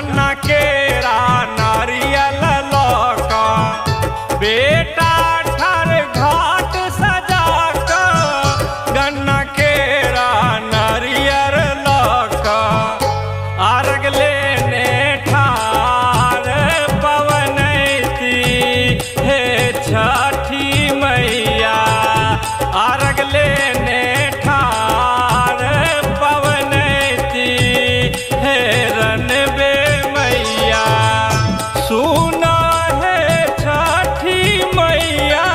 गन्ना केरा नारियल लौका बेटा ठर घाट सजा कर गन्ना केरा नारियल लौका अर्घ लेने ठार पवनैती हे छठी मैया अर्घ लेने ठार पवनैती हे रनबे मैया सुना है छठी मैया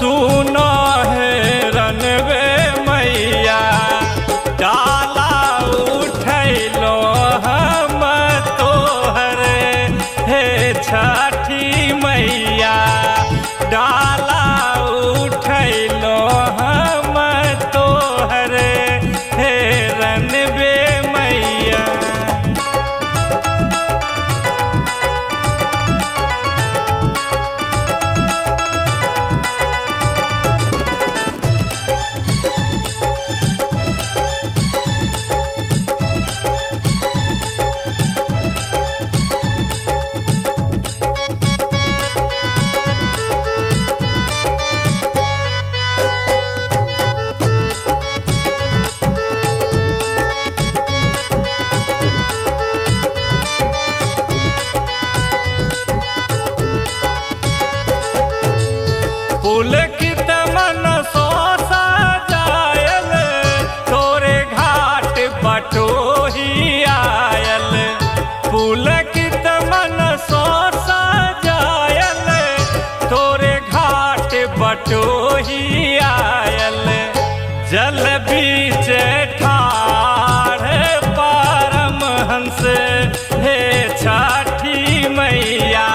सुना है रनबे मैया डाला उठैलो हम तोहरे हे छठी मैया डाला उठैलो हम तोहरे हे रनबे मैया। पुलकित मन सो सजायल तोरे घाट बटोही आयल पुलकित मन सो सजायल तोरे घाट बटोही आयल जल बीच ठाढ़ परमहंस हे छठी मैया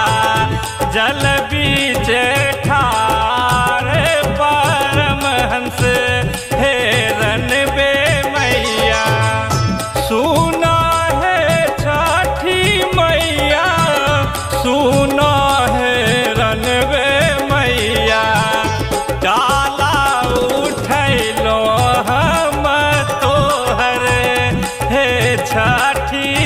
जल बीच ठाढ़ परमहंस हे रनबे मैया सुना है छठी मैया सुना है रनबे मैया डाला उठैलो हम तोहरे हे छठी